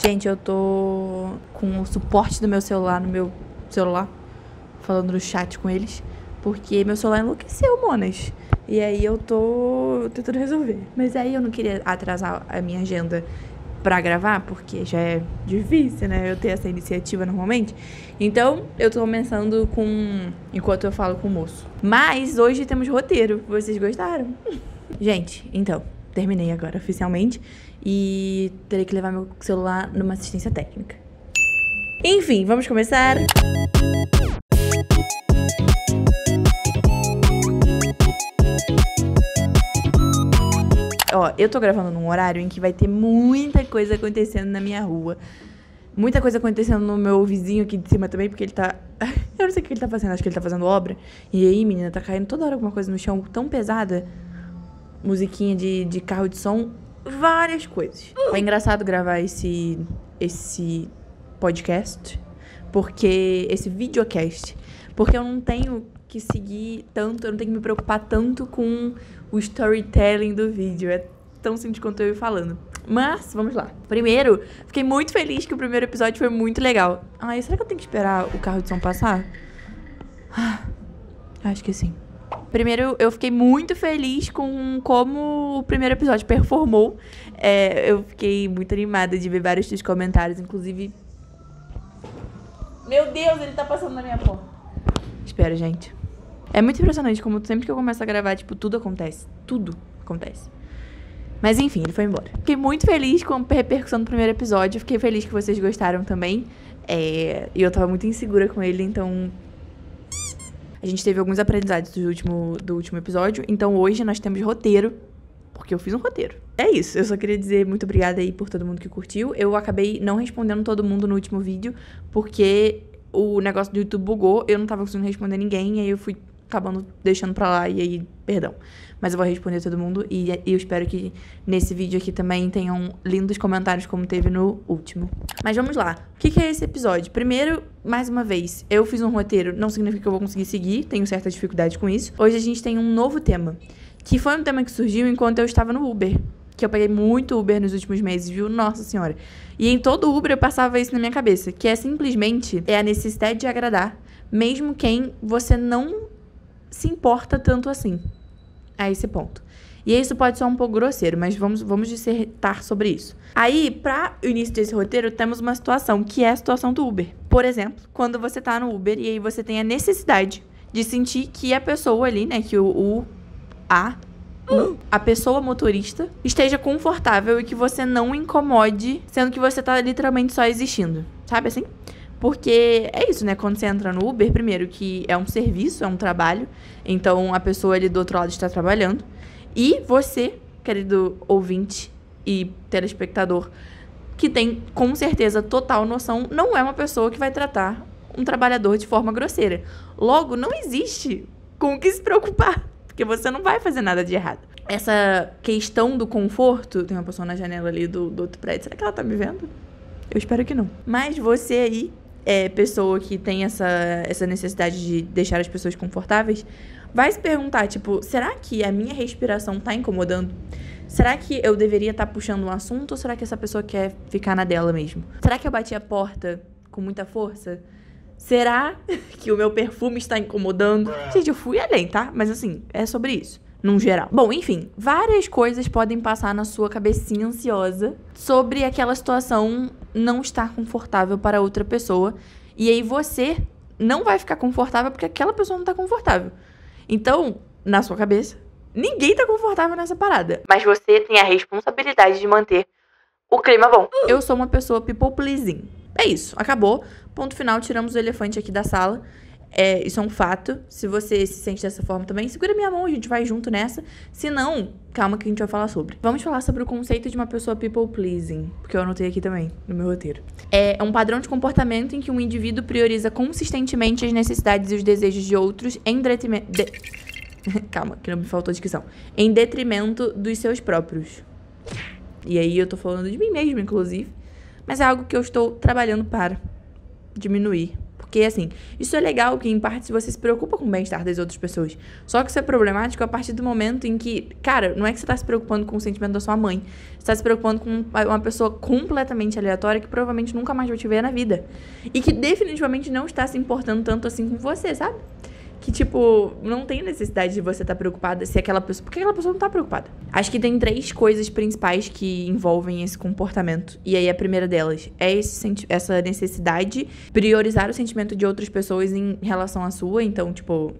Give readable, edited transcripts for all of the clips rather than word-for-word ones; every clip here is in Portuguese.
Gente, eu tô com o suporte do meu celular no meu celular, falando no chat com eles, porque meu celular enlouqueceu, monas. E aí eu tô tentando resolver. Mas aí eu não queria atrasar a minha agenda pra gravar, porque já é difícil, né? Eu ter essa iniciativa normalmente. Então, eu tô começando enquanto eu falo com o moço. Mas hoje temos roteiro. Vocês gostaram? Gente, então, terminei agora oficialmente. E terei que levar meu celular numa assistência técnica. Enfim, vamos começar. Ó, eu tô gravando num horário em que vai ter muita coisa acontecendo na minha rua. Muita coisa acontecendo no meu vizinho aqui de cima também, porque ele tá... Eu não sei o que ele tá fazendo, acho que ele tá fazendo obra. E aí, menina, tá caindo toda hora alguma coisa no chão tão pesada. Musiquinha de carro de som. Várias coisas. É engraçado gravar esse podcast, porque esse videocast, porque eu não tenho que seguir tanto, eu não tenho que me preocupar tanto com o storytelling do vídeo. É tão simples quanto eu ir falando. Mas, vamos lá. Primeiro, fiquei muito feliz que o primeiro episódio foi muito legal. Ai, será que eu tenho que esperar o carro de som passar? Acho que sim. Primeiro, eu fiquei muito feliz com como o primeiro episódio performou. Eu fiquei muito animada de ver vários dos comentários, inclusive... Meu Deus, ele tá passando na minha porta. Espera, gente. É muito impressionante como sempre que eu começo a gravar, tipo, tudo acontece. Tudo acontece. Mas enfim, ele foi embora. Fiquei muito feliz com a repercussão do primeiro episódio. Fiquei feliz que vocês gostaram também. E eu tava muito insegura com ele, então... A gente teve alguns aprendizados do último episódio. Então hoje nós temos roteiro, porque eu fiz um roteiro. É isso, eu só queria dizer muito obrigada aí por todo mundo que curtiu. Eu acabei não respondendo todo mundo no último vídeo, porque o negócio do YouTube bugou, eu não tava conseguindo responder ninguém, e aí eu fui acabando deixando pra lá, e aí, perdão. Mas eu vou responder todo mundo, e eu espero que nesse vídeo aqui também tenham lindos comentários como teve no último. Mas vamos lá. O que é esse episódio? Primeiro, mais uma vez, eu fiz um roteiro, não significa que eu vou conseguir seguir, tenho certa dificuldade com isso. Hoje a gente tem um novo tema, que foi um tema que surgiu enquanto eu estava no Uber. Que eu peguei muito Uber nos últimos meses, viu? Nossa senhora. E em todo Uber eu passava isso na minha cabeça, que é simplesmente a necessidade de agradar, mesmo quem você não se importa tanto assim. A esse ponto. E isso pode ser um pouco grosseiro, mas vamos dissertar sobre isso. Aí, para o início desse roteiro, temos uma situação, que é a situação do Uber. Por exemplo, quando você tá no Uber e aí você tem a necessidade de sentir que a pessoa ali, né, que a pessoa motorista esteja confortável e que você não incomode, sendo que você tá literalmente só existindo. Sabe assim? Porque é isso, né? Quando você entra no Uber, primeiro que é um serviço, é um trabalho. Então, a pessoa ali do outro lado está trabalhando. E você, querido ouvinte e telespectador, que tem, com certeza, total noção, não é uma pessoa que vai tratar um trabalhador de forma grosseira. Logo, não existe com o que se preocupar, porque você não vai fazer nada de errado. Essa questão do conforto... Tem uma pessoa na janela ali do outro prédio. Será que ela tá me vendo? Eu espero que não. Mas você aí... pessoa que tem essa necessidade de deixar as pessoas confortáveis, vai se perguntar, tipo, será que a minha respiração tá incomodando? Será que eu deveria estar puxando um assunto ou será que essa pessoa quer ficar na dela mesmo? Será que eu bati a porta com muita força? Será que o meu perfume está incomodando? Gente, eu fui além, tá? Mas assim, é sobre isso. Num geral. Bom, enfim, várias coisas podem passar na sua cabecinha ansiosa sobre aquela situação não estar confortável para outra pessoa. E aí você não vai ficar confortável porque aquela pessoa não tá confortável. Então, na sua cabeça, ninguém tá confortável nessa parada. Mas você tem a responsabilidade de manter o clima bom. Eu sou uma pessoa people pleasing. É isso, acabou. Ponto final, tiramos o elefante aqui da sala. Isso é um fato. Se você se sente dessa forma também, segura minha mão, a gente vai junto nessa. Se não, calma que a gente vai falar sobre. Vamos falar sobre o conceito de uma pessoa people pleasing, porque eu anotei aqui também, no meu roteiro. É um padrão de comportamento em que um indivíduo prioriza consistentemente as necessidades e os desejos de outros em detrimento... Calma, que não me faltou dicção. Em detrimento dos seus próprios. E aí eu tô falando de mim mesmo, inclusive. Mas é algo que eu estou trabalhando para diminuir. Porque, assim, isso é legal que, em parte, você se preocupa com o bem-estar das outras pessoas. Só que isso é problemático a partir do momento em que, cara, não é que você tá se preocupando com o sentimento da sua mãe. Você tá se preocupando com uma pessoa completamente aleatória que provavelmente nunca mais vai te ver na vida. E que definitivamente não está se importando tanto assim com você, sabe? Que, tipo, não tem necessidade de você estar preocupada se aquela pessoa... Porque aquela pessoa não tá preocupada. Acho que tem 3 coisas principais que envolvem esse comportamento. E aí, a primeira delas é essa necessidade de priorizar o sentimento de outras pessoas em relação à sua. Então, tipo,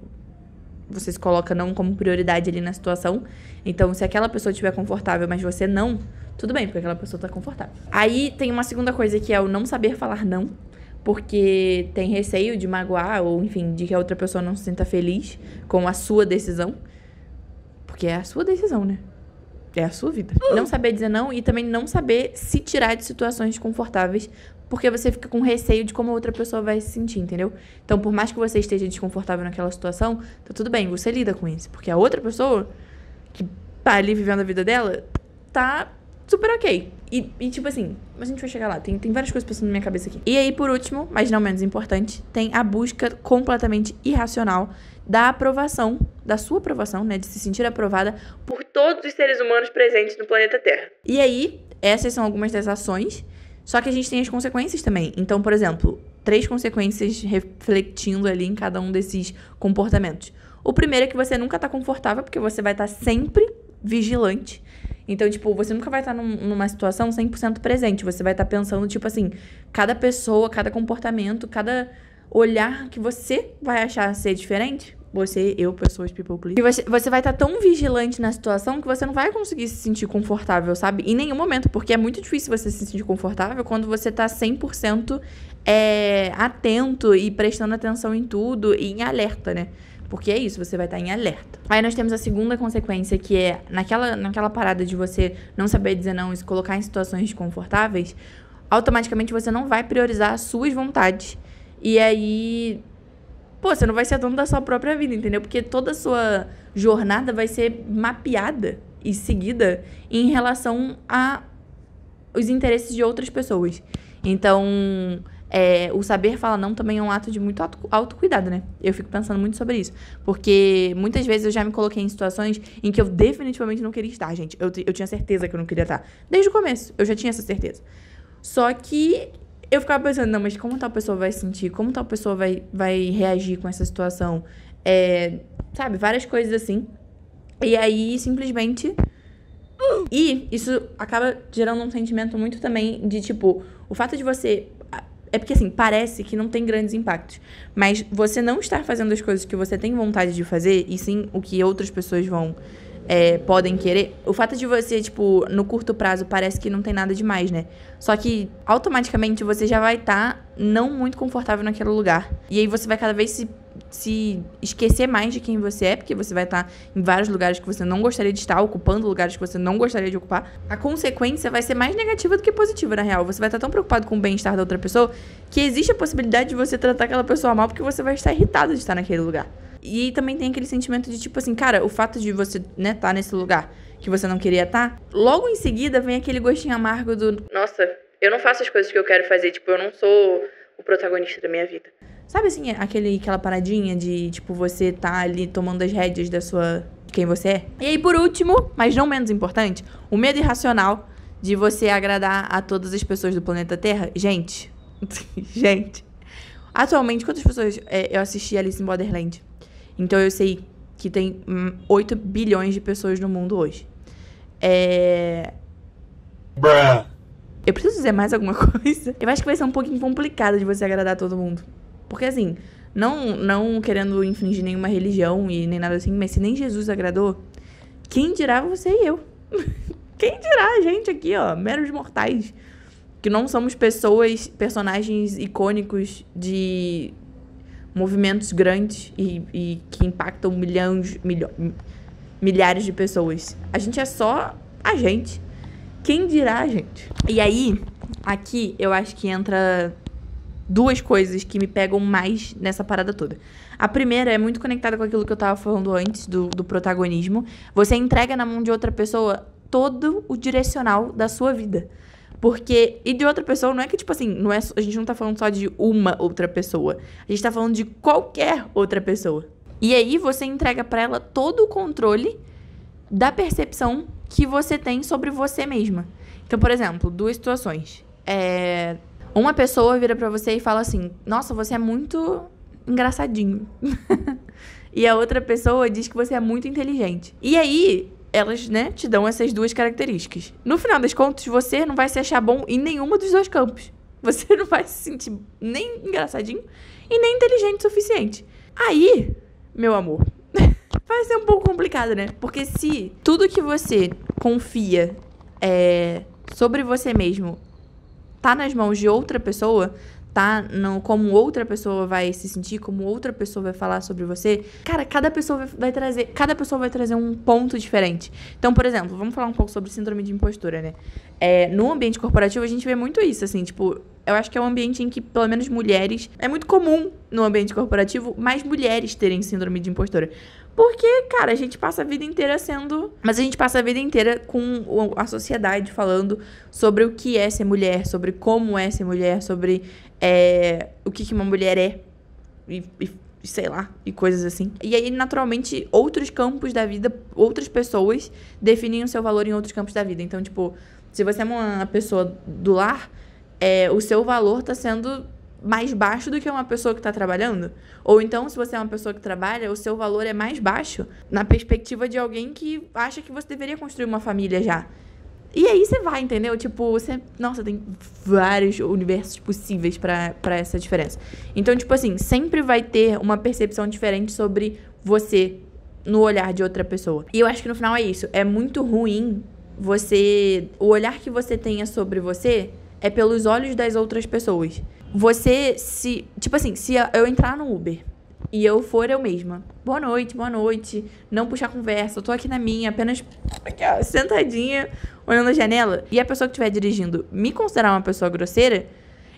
você se coloca não como prioridade ali na situação. Então, se aquela pessoa estiver confortável, mas você não, tudo bem, porque aquela pessoa tá confortável. Aí, tem uma segunda coisa que é o não saber falar não. Porque tem receio de magoar ou, enfim, de que a outra pessoa não se sinta feliz com a sua decisão. Porque é a sua decisão, né? É a sua vida. Não saber dizer não e também não saber se tirar de situações desconfortáveis, porque você fica com receio de como a outra pessoa vai se sentir, entendeu? Então, por mais que você esteja desconfortável naquela situação, tá tudo bem, você lida com isso. Porque a outra pessoa que tá ali vivendo a vida dela, tá super ok. E tipo assim, a gente vai chegar lá. Tem várias coisas passando na minha cabeça aqui. E aí, por último, mas não menos importante, tem a busca completamente irracional da aprovação, da sua aprovação, né? De se sentir aprovada por todos os seres humanos presentes no planeta Terra. E aí, essas são algumas das ações, só que a gente tem as consequências também. Então, por exemplo, 3 consequências refletindo ali em cada um desses comportamentos. O primeiro é que você nunca tá confortável, porque você vai estar sempre vigilante. Então, tipo, você nunca vai estar numa situação 100% presente. Você vai estar pensando, tipo assim, cada pessoa, cada comportamento, cada olhar que você vai achar ser diferente. Você, eu, pessoas, people, please. E você vai estar tão vigilante na situação que você não vai conseguir se sentir confortável, sabe? Em nenhum momento, porque é muito difícil você se sentir confortável quando você tá 100% atento e prestando atenção em tudo e em alerta, né? Porque é isso, você vai estar em alerta. Aí nós temos a segunda consequência, que é naquela parada de você não saber dizer não e se colocar em situações desconfortáveis, automaticamente você não vai priorizar as suas vontades. E aí, pô, você não vai ser dono da sua própria vida, entendeu? Porque toda a sua jornada vai ser mapeada e seguida em relação a os interesses de outras pessoas. Então, o saber falar não também é um ato de muito autocuidado, né? Eu fico pensando muito sobre isso. Porque muitas vezes eu já me coloquei em situações em que eu definitivamente não queria estar, gente. Eu tinha certeza que eu não queria estar. Desde o começo, eu já tinha essa certeza. Só que eu ficava pensando, não, mas como tal pessoa vai se sentir? Como tal pessoa vai reagir com essa situação? Sabe, várias coisas assim. E aí, simplesmente... E isso acaba gerando um sentimento muito também de, tipo, o fato de você... É porque, assim, parece que não tem grandes impactos. Mas você não estar fazendo as coisas que você tem vontade de fazer, e sim o que outras pessoas podem querer. O fato de você, tipo, no curto prazo, parece que não tem nada demais, né? Só que, automaticamente, você já vai estar não muito confortável naquele lugar. E aí você vai cada vez se esquecer mais de quem você é, porque você vai estar em vários lugares que você não gostaria de estar, ocupando lugares que você não gostaria de ocupar. A consequência vai ser mais negativa do que positiva, na real. Você vai estar tão preocupado com o bem-estar da outra pessoa que existe a possibilidade de você tratar aquela pessoa mal porque você vai estar irritado de estar naquele lugar. E também tem aquele sentimento de, tipo assim, cara, o fato de você, né, estar nesse lugar que você não queria estar, logo em seguida vem aquele gostinho amargo do... Nossa, eu não faço as coisas que eu quero fazer, tipo, eu não sou o protagonista da minha vida. Sabe, assim, aquela paradinha de, tipo, você tá ali tomando as rédeas de quem você é? E aí, por último, mas não menos importante, o medo irracional de você agradar a todas as pessoas do planeta Terra. Gente, atualmente, quantas pessoas eu assisti Alice in Borderland? Então, eu sei que tem 8 bilhões de pessoas no mundo hoje. Eu preciso dizer mais alguma coisa? Eu acho que vai ser um pouquinho complicado de você agradar todo mundo. Porque, assim, não querendo infringir nenhuma religião e nem nada assim, mas se nem Jesus agradou, quem dirá você e eu? Quem dirá a gente aqui, ó, meros mortais, que não somos personagens icônicos de movimentos grandes e que impactam milhares de pessoas. A gente é só a gente. Quem dirá a gente? E aí, aqui, eu acho que entra 2 coisas que me pegam mais nessa parada toda. A primeira é muito conectada com aquilo que eu tava falando antes, do protagonismo. Você entrega na mão de outra pessoa todo o direcional da sua vida. Porque, e de outra pessoa, não é que, tipo assim, não é, a gente não tá falando só de uma outra pessoa. A gente tá falando de qualquer outra pessoa. E aí você entrega pra ela todo o controle da percepção que você tem sobre você mesma. Então, por exemplo, 2 situações. Uma pessoa vira pra você e fala assim, nossa, você é muito engraçadinho. E a outra pessoa diz que você é muito inteligente. E aí, elas, né, te dão essas 2 características. No final das contas, você não vai se achar bom em nenhuma dos 2 campos. Você não vai se sentir nem engraçadinho e nem inteligente o suficiente. Aí, meu amor, vai ser um pouco complicado, né? Porque se tudo que você confia sobre você mesmo tá nas mãos de outra pessoa, tá como outra pessoa vai se sentir, como outra pessoa vai falar sobre você, cara, cada pessoa vai trazer um ponto diferente. Então, por exemplo, vamos falar um pouco sobre síndrome de impostora, né? No ambiente corporativo, a gente vê muito isso, assim, tipo, eu acho que é um ambiente em que, pelo menos mulheres, é muito comum no ambiente corporativo mais mulheres terem síndrome de impostora. Porque, cara, a gente passa a vida inteira mas a gente passa a vida inteira com a sociedade falando sobre o que é ser mulher, sobre como é ser mulher, sobre o que uma mulher é, e sei lá, e coisas assim. E aí, naturalmente, outros campos da vida, outras pessoas definem o seu valor em outros campos da vida. Então, tipo, se você é uma pessoa do lar, o seu valor tá sendo mais baixo do que uma pessoa que tá trabalhando. Ou então, se você é uma pessoa que trabalha, o seu valor é mais baixo na perspectiva de alguém que acha que você deveria construir uma família já. E aí você vai, entendeu? Tipo, nossa, tem vários universos possíveis pra essa diferença. Então, tipo assim, sempre vai ter uma percepção diferente sobre você no olhar de outra pessoa. E eu acho que no final é isso. É muito ruim o olhar que você tenha sobre você é pelos olhos das outras pessoas. Tipo assim, se eu entrar no Uber e eu for eu mesma, boa noite, não puxar conversa, eu tô aqui na minha, apenas aqui, ó, sentadinha, olhando a janela, e a pessoa que estiver dirigindo me considerar uma pessoa grosseira,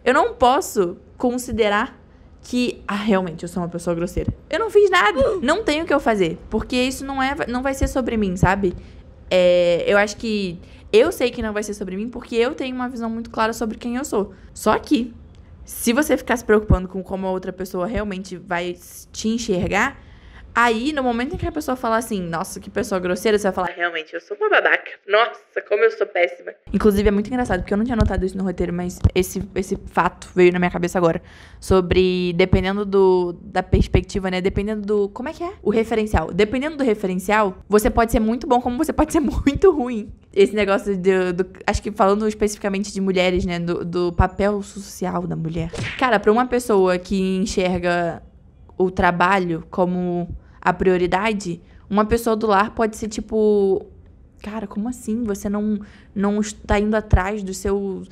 eu não posso considerar que, realmente, eu sou uma pessoa grosseira. Eu não fiz nada, não tenho o que eu fazer, porque isso não vai ser sobre mim, sabe? Eu acho que eu sei que não vai ser sobre mim, porque eu tenho uma visão muito clara sobre quem eu sou. Só que, se você ficar se preocupando com como a outra pessoa realmente vai te enxergar, aí, no momento em que a pessoa falar assim, nossa, que pessoa grosseira, você vai falar, realmente, eu sou uma babaca. Nossa, como eu sou péssima. Inclusive, é muito engraçado, porque eu não tinha notado isso no roteiro, mas esse fato veio na minha cabeça agora. Sobre, dependendo da perspectiva, né? Dependendo do... Como é que é? O referencial. Dependendo do referencial, você pode ser muito bom, como você pode ser muito ruim. Esse negócio acho que falando especificamente de mulheres, né? Do papel social da mulher. Cara, pra uma pessoa que enxerga o trabalho como a prioridade, uma pessoa do lar pode ser tipo, cara, como assim? Você não está indo atrás do seu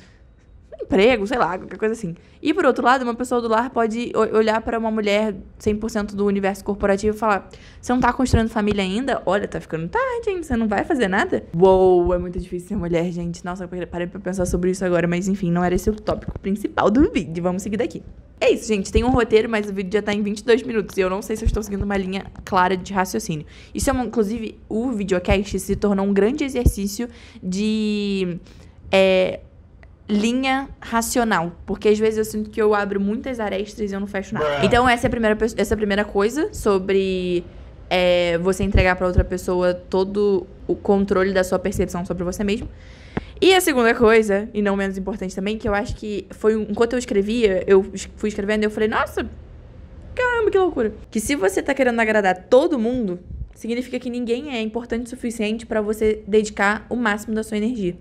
emprego, sei lá, qualquer coisa assim. E por outro lado, uma pessoa do lar pode olhar para uma mulher 100% do universo corporativo e falar, você não tá construindo família ainda? Olha, tá ficando tarde, hein? Você não vai fazer nada? Uou, é muito difícil ser mulher, gente. Nossa, eu parei pra pensar sobre isso agora, mas enfim, não era esse o tópico principal do vídeo. Vamos seguir daqui. É isso, gente. Tem um roteiro, mas o vídeo já tá em 22 minutos. E eu não sei se eu estou seguindo uma linha clara de raciocínio. Isso inclusive, o videocast se tornou um grande exercício de linha racional. Porque às vezes eu sinto que eu abro muitas arestas e eu não fecho nada. Então essa é a primeira coisa sobre você entregar pra outra pessoa todo o controle da sua percepção sobre você mesmo. E a segunda coisa, e não menos importante também, que eu acho que foi enquanto eu escrevia, eu fui escrevendo e eu falei, nossa, caramba, que loucura. Que se você tá querendo agradar todo mundo, significa que ninguém é importante o suficiente pra você dedicar o máximo da sua energia.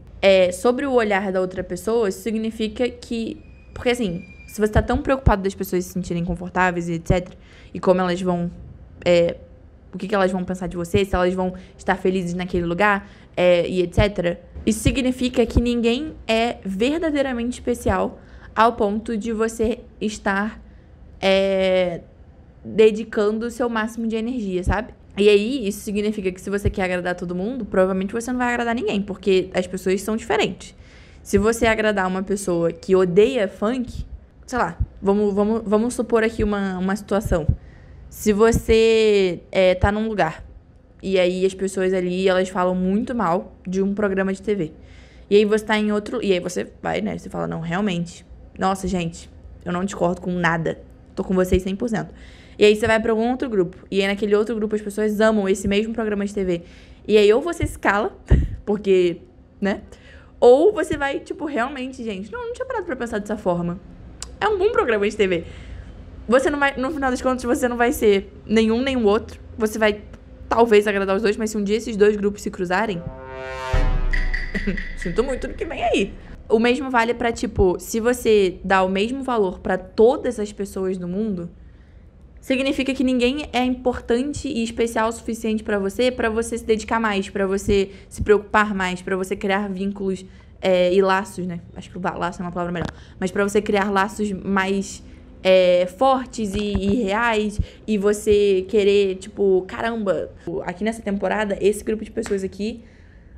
Sobre o olhar da outra pessoa, isso significa que... Porque assim, se você tá tão preocupado das pessoas se sentirem confortáveis e etc, e como elas vão... o que elas vão pensar de você, se elas vão estar felizes naquele lugar, e etc. Isso significa que ninguém é verdadeiramente especial ao ponto de você estar dedicando o seu máximo de energia, sabe? E aí, isso significa que se você quer agradar todo mundo, provavelmente você não vai agradar ninguém, porque as pessoas são diferentes. Se você agradar uma pessoa que odeia funk, sei lá, vamos supor aqui uma situação. Se você tá num lugar e aí as pessoas ali, elas falam muito mal de um programa de TV. E aí você tá em outro... E aí você vai, né? Você fala, não, realmente. Nossa, gente, eu não discordo com nada. Tô com vocês 100%. E aí você vai pra algum outro grupo. E aí naquele outro grupo as pessoas amam esse mesmo programa de TV. E aí ou você se cala, porque, né? Ou você vai, tipo, realmente, gente, não tinha parado pra pensar dessa forma. É um bom programa de TV. Você não vai, no final das contas, você não vai ser nenhum nem o outro. Você vai, talvez, agradar os dois, mas se um dia esses dois grupos se cruzarem... Sinto muito no que vem aí. O mesmo vale pra, tipo, se você dá o mesmo valor pra todas as pessoas do mundo, significa que ninguém é importante e especial o suficiente pra você se dedicar mais, pra você se preocupar mais, pra você criar vínculos e laços, né? Acho que laço é uma palavra melhor. Mas pra você criar laços mais fortes e reais, e você querer, tipo, caramba, aqui nessa temporada, esse grupo de pessoas aqui,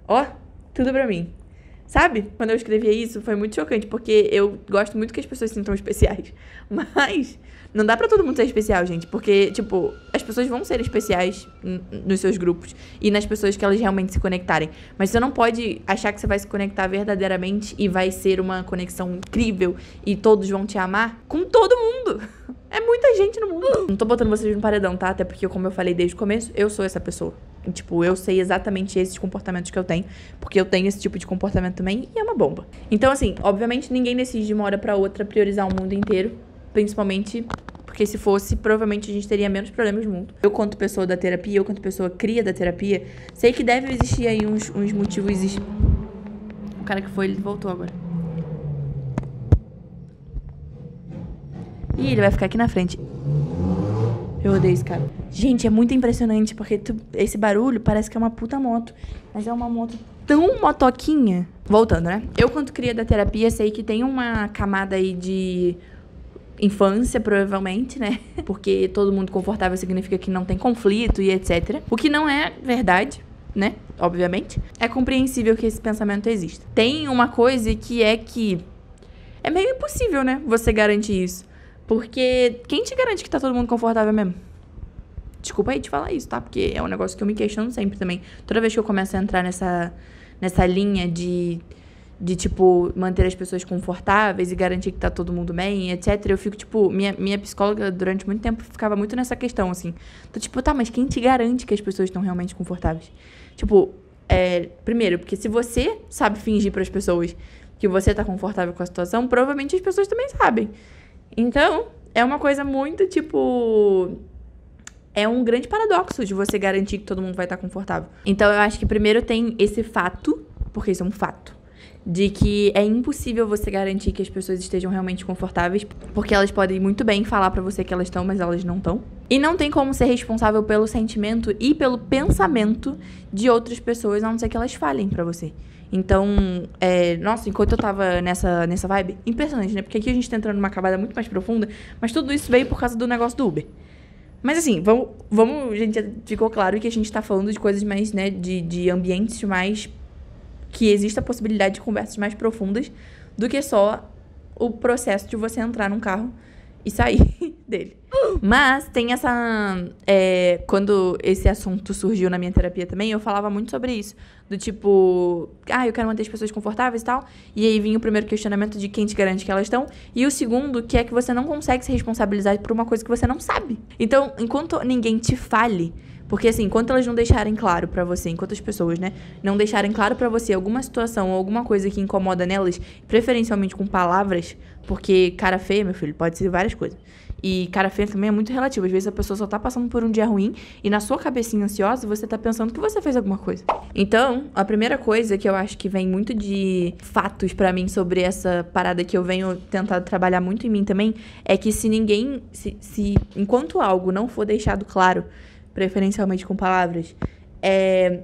ó, tudo pra mim. Sabe? Quando eu escrevia isso, foi muito chocante, porque eu gosto muito que as pessoas se sintam especiais. Mas não dá pra todo mundo ser especial, gente. Porque, tipo, as pessoas vão ser especiais nos seus grupos e nas pessoas que elas realmente se conectarem. Mas você não pode achar que você vai se conectar verdadeiramente e vai ser uma conexão incrível e todos vão te amar com todo mundo. É muita gente no mundo. Não tô botando vocês no paredão, tá? Até porque, como eu falei desde o começo, eu sou essa pessoa. E, tipo, eu sei exatamente esses comportamentos que eu tenho, porque eu tenho esse tipo de comportamento também e é uma bomba. Então, assim, obviamente ninguém decide de uma hora pra outra priorizar o mundo inteiro, principalmente porque se fosse, provavelmente a gente teria menos problemas no mundo. Eu, quanto pessoa da terapia, eu, quanto pessoa cria da terapia, sei que deve existir aí uns motivos... O cara que foi, ele voltou agora. Ih, ele vai ficar aqui na frente. Eu odeio esse cara. Gente, é muito impressionante, porque esse barulho parece que é uma puta moto. Mas é uma moto tão motoquinha. Voltando, né? Eu, quanto cria da terapia, sei que tem uma camada aí de infância, provavelmente, né? Porque todo mundo confortável significa que não tem conflito e etc. O que não é verdade, né? Obviamente. É compreensível que esse pensamento exista. Tem uma coisa que é meio impossível, né? Você garantir isso. Porque quem te garante que tá todo mundo confortável mesmo? Desculpa aí te falar isso, tá? Porque é um negócio que eu me questiono sempre também. Toda vez que eu começo a entrar nessa linha de tipo, manter as pessoas confortáveis e garantir que tá todo mundo bem, etc. Eu fico, tipo... Minha psicóloga, durante muito tempo, ficava muito nessa questão, assim. Então, tipo, tá, mas quem te garante que as pessoas estão realmente confortáveis? Tipo, primeiro, porque se você sabe fingir pras pessoas que você tá confortável com a situação, provavelmente as pessoas também sabem. Então, é uma coisa muito, tipo... É um grande paradoxo de você garantir que todo mundo vai estar confortável. Então, eu acho que primeiro tem esse fato, porque isso é um fato, de que é impossível você garantir que as pessoas estejam realmente confortáveis, porque elas podem muito bem falar pra você que elas estão, mas elas não estão. E não tem como ser responsável pelo sentimento e pelo pensamento de outras pessoas, a não ser que elas falem pra você. Então, nossa, enquanto eu tava nessa vibe, impressionante, né? Porque aqui a gente tá entrando numa camada muito mais profunda, mas tudo isso veio por causa do negócio do Uber. Mas assim, vamos, gente, ficou claro que a gente tá falando de coisas mais, né, de ambientes mais, que existe a possibilidade de conversas mais profundas do que só o processo de você entrar num carro e sair dele. Mas tem essa... quando esse assunto surgiu na minha terapia também, eu falava muito sobre isso. Do tipo... eu quero manter as pessoas confortáveis e tal. E aí vinha o primeiro questionamento de quem te garante que elas estão. E o segundo, que é que você não consegue se responsabilizar por uma coisa que você não sabe. Então, enquanto ninguém te fale... Porque, assim, enquanto elas não deixarem claro pra você, enquanto as pessoas, né, não deixarem claro pra você alguma situação ou alguma coisa que incomoda nelas, preferencialmente com palavras, porque cara feia, meu filho, pode ser várias coisas. E cara feia também é muito relativo. Às vezes a pessoa só tá passando por um dia ruim e na sua cabecinha ansiosa você tá pensando que você fez alguma coisa. Então, a primeira coisa que eu acho que vem muito de fatos pra mim sobre essa parada que eu venho tentado trabalhar muito em mim também, é que se ninguém... enquanto algo não for deixado claro, preferencialmente com palavras,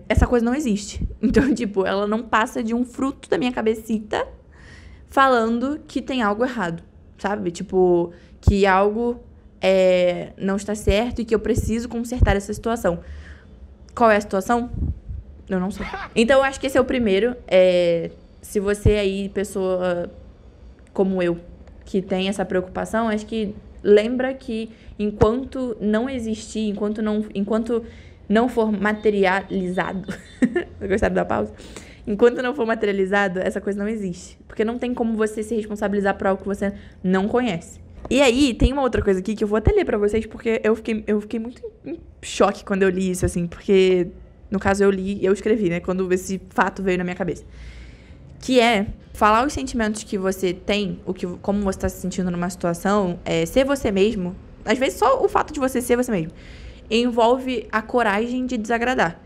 essa coisa não existe. Então, tipo, ela não passa de um fruto da minha cabecita falando que tem algo errado, sabe? Tipo, que algo não está certo e que eu preciso consertar essa situação. Qual é a situação? Eu não sei. Então, eu acho que esse é o primeiro. Se você aí, pessoa como eu, que tem essa preocupação, acho que lembra que enquanto não existir, enquanto não for materializado, eu gostaria da pausa, Enquanto não for materializado, essa coisa não existe. Porque não tem como você se responsabilizar por algo que você não conhece. E aí, tem uma outra coisa aqui que eu vou até ler pra vocês, porque eu fiquei muito em choque quando eu li isso, assim. Porque, no caso, eu escrevi, né? Quando esse fato veio na minha cabeça. Que é falar os sentimentos que você tem, como você tá se sentindo numa situação, ser você mesmo. Às vezes, só o fato de você ser você mesmo envolve a coragem de desagradar.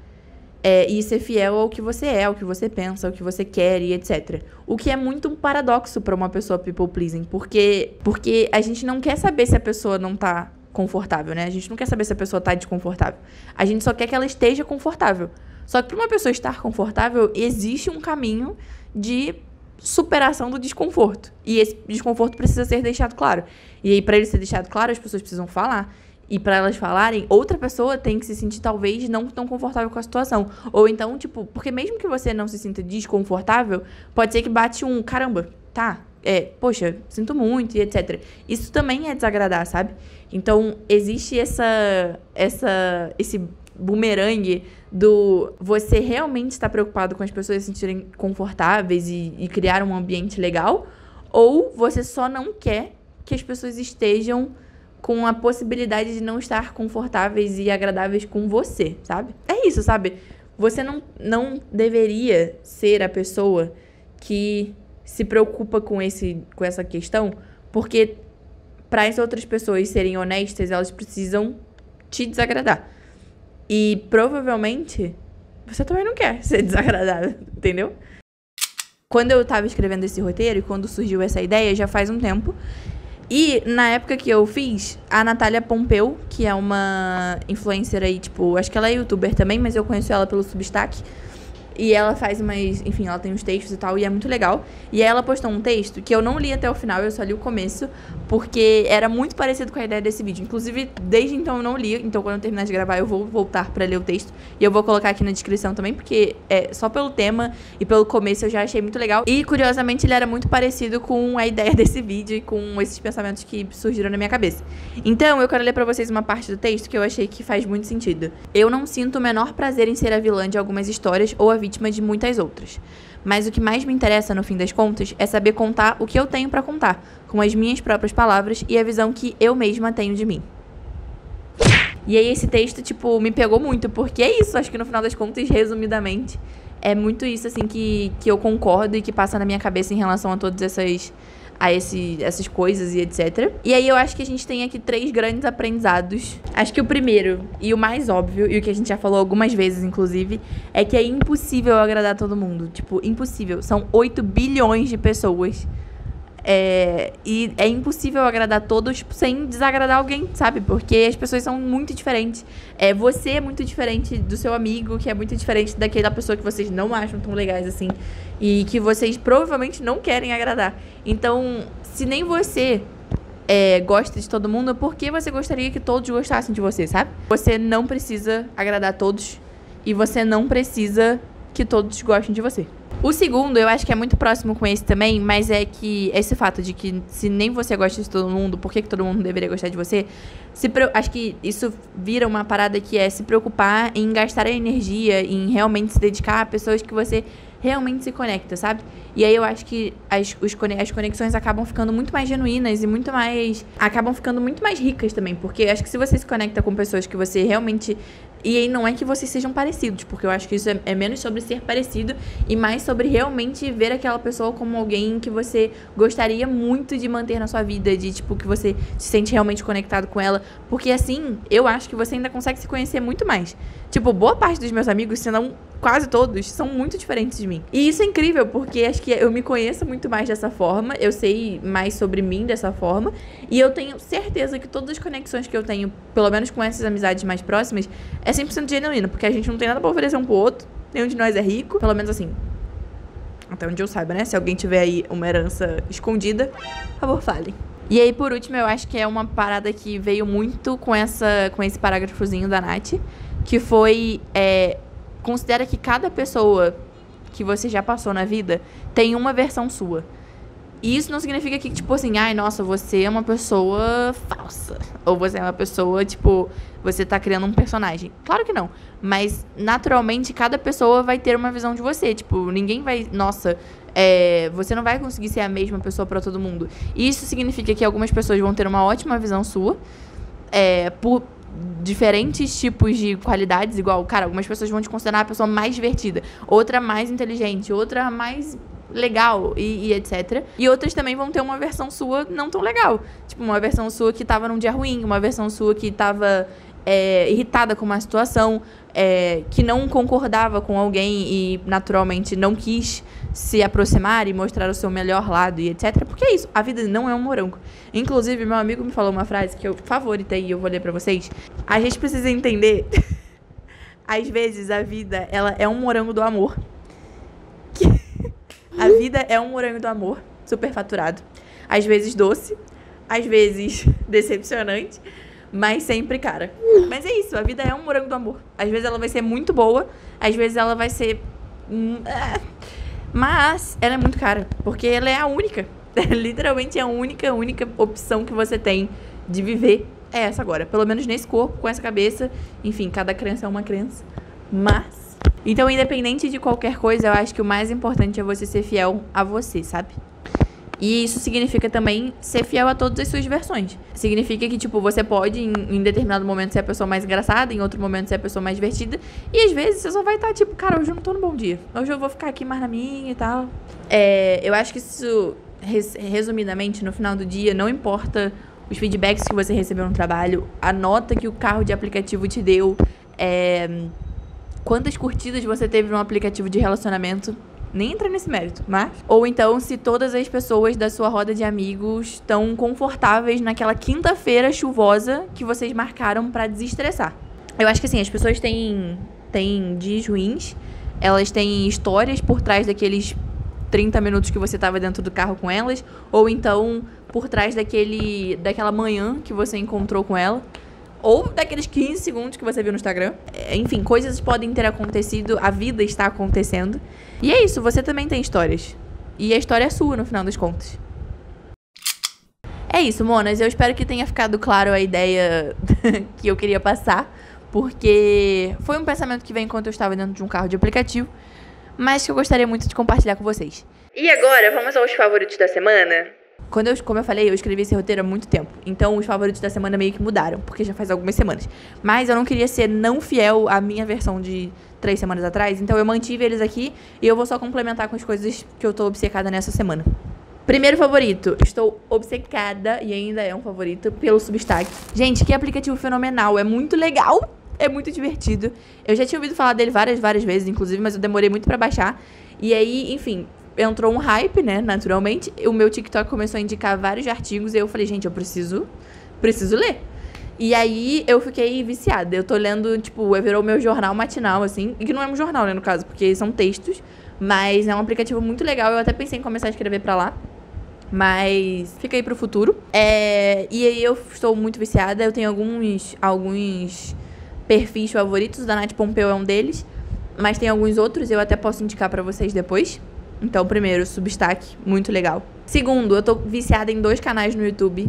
E ser fiel ao que você é, ao que você pensa, ao que você quer e etc. O que é muito um paradoxo pra uma pessoa people pleasing, porque a gente não quer saber se a pessoa não tá confortável, né? A gente não quer saber se a pessoa tá desconfortável. A gente só quer que ela esteja confortável. Só que pra uma pessoa estar confortável, existe um caminho de superação do desconforto. E esse desconforto precisa ser deixado claro. E aí, pra ele ser deixado claro, as pessoas precisam falar. E pra elas falarem, outra pessoa tem que se sentir, talvez, não tão confortável com a situação. Ou então, tipo, porque mesmo que você não se sinta desconfortável, pode ser que bate um, caramba, tá, poxa, sinto muito e etc. Isso também é desagradar, sabe? Então, existe esse bumerangue do você realmente estar preocupado com as pessoas se sentirem confortáveis e criar um ambiente legal, ou você só não quer que as pessoas estejam com a possibilidade de não estar confortáveis e agradáveis com você, sabe? É isso, sabe? Você não deveria ser a pessoa que se preocupa com essa questão, porque para as outras pessoas serem honestas, elas precisam te desagradar. E provavelmente você também não quer ser desagradado, entendeu? Quando eu tava escrevendo esse roteiro e quando surgiu essa ideia, já faz um tempo. E na época que eu fiz, a Natália Pompeu, que é uma influencer aí, tipo, acho que ela é youtuber também, mas eu conheço ela pelo Substack. E ela faz umas, enfim, ela tem uns textos e tal, e é muito legal. E aí ela postou um texto que eu não li até o final, eu só li o começo, porque era muito parecido com a ideia desse vídeo. Inclusive, desde então eu não li, então quando eu terminar de gravar eu vou voltar pra ler o texto. E eu vou colocar aqui na descrição também, porque só pelo tema e pelo começo eu já achei muito legal. E curiosamente ele era muito parecido com a ideia desse vídeo e com esses pensamentos que surgiram na minha cabeça. Então eu quero ler pra vocês uma parte do texto que eu achei que faz muito sentido. Eu não sinto o menor prazer em ser a vilã de algumas histórias ou a vítima de muitas outras. Mas o que mais me interessa, no fim das contas, é saber contar o que eu tenho pra contar, com as minhas próprias palavras e a visão que eu mesma tenho de mim. E aí esse texto, tipo, me pegou muito, porque é isso, acho que no final das contas, resumidamente, é muito isso, assim, que eu concordo e que passa na minha cabeça em relação a todas essas coisas e etc. E aí eu acho que a gente tem aqui 3 grandes aprendizados. Acho que o primeiro e o mais óbvio, e o que a gente já falou algumas vezes, inclusive, é que é impossível agradar todo mundo. Tipo, impossível. São 8 bilhões de pessoas. E é impossível agradar todos sem desagradar alguém, sabe? Porque as pessoas são muito diferentes. Você é muito diferente do seu amigo, que é muito diferente daquela pessoa que vocês não acham tão legais assim. E que vocês provavelmente não querem agradar. Então, se nem você gosta de todo mundo, por que você gostaria que todos gostassem de você, sabe? Você não precisa agradar todos. E você não precisa que todos gostem de você. O segundo, eu acho que é muito próximo com esse também, mas é que esse fato de que se nem você gosta de todo mundo, por que todo mundo deveria gostar de você? Acho que isso vira uma parada que é se preocupar em gastar a energia, em realmente se dedicar a pessoas que você realmente se conecta, sabe? E aí eu acho que as conexões acabam ficando muito mais genuínas e acabam ficando muito mais ricas também, porque acho que se você se conecta com pessoas que você realmente... E aí não é que vocês sejam parecidos, porque eu acho que isso é menos sobre ser parecido e mais sobre realmente ver aquela pessoa como alguém que você gostaria muito de manter na sua vida, de tipo, que você se sente realmente conectado com ela, porque assim, eu acho que você ainda consegue se conhecer muito mais. Tipo, boa parte dos meus amigos, se não quase todos, são muito diferentes de mim. E isso é incrível, porque acho que eu me conheço muito mais dessa forma, eu sei mais sobre mim dessa forma, e eu tenho certeza que todas as conexões que eu tenho, pelo menos com essas amizades mais próximas, é 100% genuíno, porque a gente não tem nada pra oferecer um pro outro, nenhum de nós é rico, pelo menos assim, até onde eu saiba, né? Se alguém tiver aí uma herança escondida, por favor, falem. E aí, por último, eu acho que é uma parada que veio muito com esse parágrafozinho da Nath, que foi, considera que cada pessoa que você já passou na vida tem uma versão sua. E isso não significa que, tipo assim, ai, nossa, você é uma pessoa falsa. Ou você é uma pessoa, tipo, você tá criando um personagem. Claro que não. Mas, naturalmente, cada pessoa vai ter uma visão de você. Tipo, ninguém vai, nossa, você não vai conseguir ser a mesma pessoa pra todo mundo. E isso significa que algumas pessoas vão ter uma ótima visão sua, por diferentes tipos de qualidades, igual, cara, algumas pessoas vão te considerar a pessoa mais divertida, outra mais inteligente, outra mais legal e etc. E outras também vão ter uma versão sua não tão legal. Tipo, uma versão sua que tava num dia ruim, uma versão sua que tava irritada com uma situação, que não concordava com alguém e naturalmente não quis se aproximar e mostrar o seu melhor lado e etc. Porque é isso, a vida não é um morango. Inclusive, meu amigo me falou uma frase que eu favoritei e eu vou ler pra vocês. A gente precisa entender, às vezes a vida, ela é um morango do amor. A vida é um morango do amor, superfaturado. Às vezes doce, às vezes decepcionante, mas sempre cara. Mas é isso, a vida é um morango do amor. Às vezes ela vai ser muito boa, às vezes ela vai ser... Mas ela é muito cara, porque ela é a única. Literalmente é a única opção que você tem de viver. É essa agora, pelo menos nesse corpo, com essa cabeça. Enfim, cada crença é uma crença. Mas... Então, independente de qualquer coisa, eu acho que o mais importante é você ser fiel a você, sabe? E isso significa também ser fiel a todas as suas versões. Significa que, tipo, você pode, em determinado momento, ser a pessoa mais engraçada, em outro momento, ser a pessoa mais divertida. E, às vezes, você só vai estar, tipo, cara, hoje eu não tô no bom dia. Hoje eu vou ficar aqui mais na minha e tal. Eu acho que isso, resumidamente, no final do dia, não importa os feedbacks que você recebeu no trabalho, a nota que o carro de aplicativo te deu, quantas curtidas você teve num aplicativo de relacionamento, nem entra nesse mérito, mas... Ou então, se todas as pessoas da sua roda de amigos estão confortáveis naquela quinta-feira chuvosa que vocês marcaram pra desestressar. Eu acho que assim, as pessoas têm dias ruins, elas têm histórias por trás daqueles 30 minutos que você tava dentro do carro com elas, ou então por trás daquela manhã que você encontrou com ela. Ou daqueles 15 segundos que você viu no Instagram. Enfim, coisas podem ter acontecido, a vida está acontecendo. E é isso, você também tem histórias. E a história é sua, no final das contas. É isso, monas. Eu espero que tenha ficado claro a ideia que eu queria passar. Porque foi um pensamento que veio enquanto eu estava dentro de um carro de aplicativo. Mas que eu gostaria muito de compartilhar com vocês. E agora, vamos aos favoritos da semana? Como eu falei, eu escrevi esse roteiro há muito tempo. Então, os favoritos da semana meio que mudaram, porque já faz algumas semanas. Mas eu não queria ser não fiel à minha versão de 3 semanas atrás. Então, eu mantive eles aqui e eu vou só complementar com as coisas que eu tô obcecada nessa semana. Primeiro favorito. Estou obcecada, e ainda é um favorito, pelo Substack. Gente, que aplicativo fenomenal. É muito legal. É muito divertido. Eu já tinha ouvido falar dele várias vezes, inclusive, mas eu demorei muito pra baixar. E aí, enfim... Entrou um hype, né, naturalmente. O meu TikTok começou a indicar vários artigos e eu falei, gente, eu preciso ler. E aí eu fiquei viciada. Eu tô lendo, tipo, virou o meu jornal matinal, assim. E que não é um jornal, né, no caso, porque são textos. Mas é um aplicativo muito legal. Eu até pensei em começar a escrever pra lá. Mas fica aí pro futuro. E aí eu estou muito viciada. Eu tenho alguns perfis favoritos. Da Nath Pompeu é um deles. Mas tem alguns outros, eu até posso indicar pra vocês depois. Então, primeiro, Substack, muito legal. Segundo, eu tô viciada em 2 canais no YouTube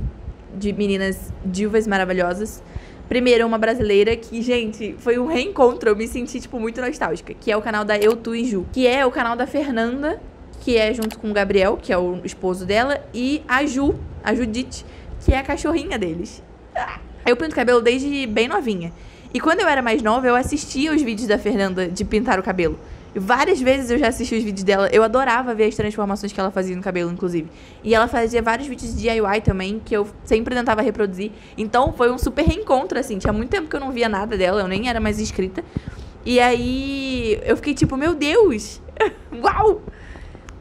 de meninas divas maravilhosas. Primeiro, uma brasileira que, gente, foi um reencontro. Eu me senti, tipo, muito nostálgica. Que é o canal da Eu, Tu e Ju. Que é o canal da Fernanda, que é junto com o Gabriel, que é o esposo dela. E a Judite, que é a cachorrinha deles. Eu pinto cabelo desde bem novinha. E quando eu era mais nova, eu assistia os vídeos da Fernanda de pintar o cabelo. Várias vezes eu já assisti os vídeos dela. Eu adorava ver as transformações que ela fazia no cabelo, inclusive. E ela fazia vários vídeos de DIY também, que eu sempre tentava reproduzir. Então foi um super reencontro, assim. Tinha muito tempo que eu não via nada dela, eu nem era mais inscrita. E aí eu fiquei tipo, meu Deus! Uau!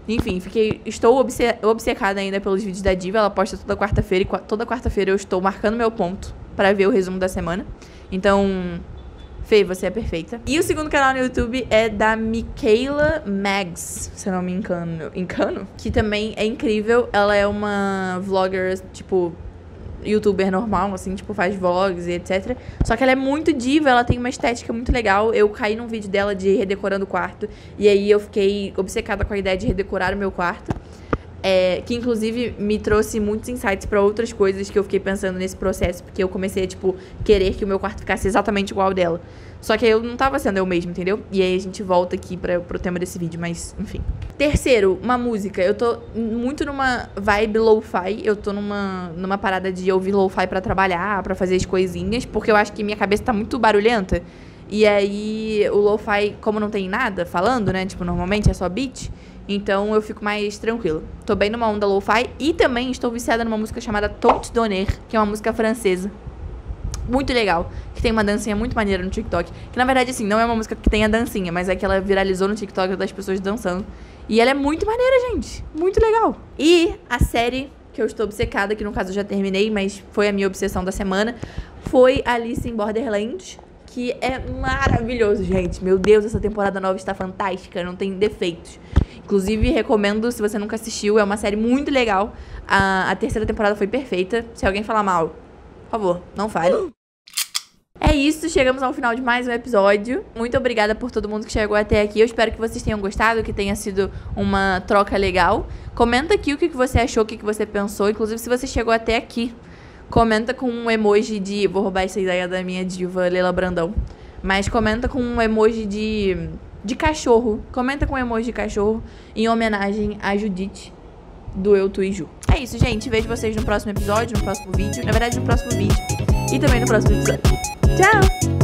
Enfim, estou obcecada ainda pelos vídeos da Diva. Ela posta toda quarta-feira e toda quarta-feira eu estou marcando meu ponto pra ver o resumo da semana. Então... Fê, você é perfeita. E o segundo canal no YouTube é da Michaela Mags, se eu não me engano. Que também é incrível. Ela é uma vlogger, tipo, youtuber normal, assim, tipo, faz vlogs e etc. Só que ela é muito diva, ela tem uma estética muito legal. Eu caí num vídeo dela de redecorando o quarto. E aí eu fiquei obcecada com a ideia de redecorar o meu quarto. Que inclusive me trouxe muitos insights pra outras coisas que eu fiquei pensando nesse processo, porque eu comecei a, tipo, querer que o meu quarto ficasse exatamente igual ao dela. Só que eu não tava sendo eu mesma, entendeu? E aí a gente volta aqui pro tema desse vídeo, mas enfim. Terceiro, uma música. Eu tô muito numa vibe lo-fi. Eu tô numa parada de ouvir lo-fi pra trabalhar, pra fazer as coisinhas, porque eu acho que minha cabeça tá muito barulhenta. E aí o lo-fi, como não tem nada falando, né? Tipo, normalmente é só beat. Então eu fico mais tranquila. Tô bem numa onda lo-fi. E também estou viciada numa música chamada Tout Donner, que é uma música francesa. Muito legal. Que tem uma dancinha muito maneira no TikTok. Que na verdade, assim, não é uma música que tem a dancinha, mas é que ela viralizou no TikTok das pessoas dançando. E ela é muito maneira, gente. Muito legal. E a série que eu estou obcecada, que no caso eu já terminei, mas foi a minha obsessão da semana, foi Alice in Borderland. Que é maravilhoso, gente. Meu Deus, essa temporada nova está fantástica. Não tem defeitos. Inclusive, recomendo, se você nunca assistiu, é uma série muito legal. A terceira temporada foi perfeita. Se alguém falar mal, por favor, não fale. É isso, chegamos ao final de mais um episódio. Muito obrigada por todo mundo que chegou até aqui. Eu espero que vocês tenham gostado, que tenha sido uma troca legal. Comenta aqui o que você achou, o que você pensou. Inclusive, se você chegou até aqui, comenta com um emoji de... Vou roubar essa ideia da minha diva Leila Brandão. Mas comenta com um emoji de cachorro. Comenta com um emoji de cachorro em homenagem a Judite, do Eu, Tu e Ju. É isso, gente. Vejo vocês no próximo episódio, no próximo vídeo. Na verdade, no próximo vídeo. E também no próximo episódio. Tchau!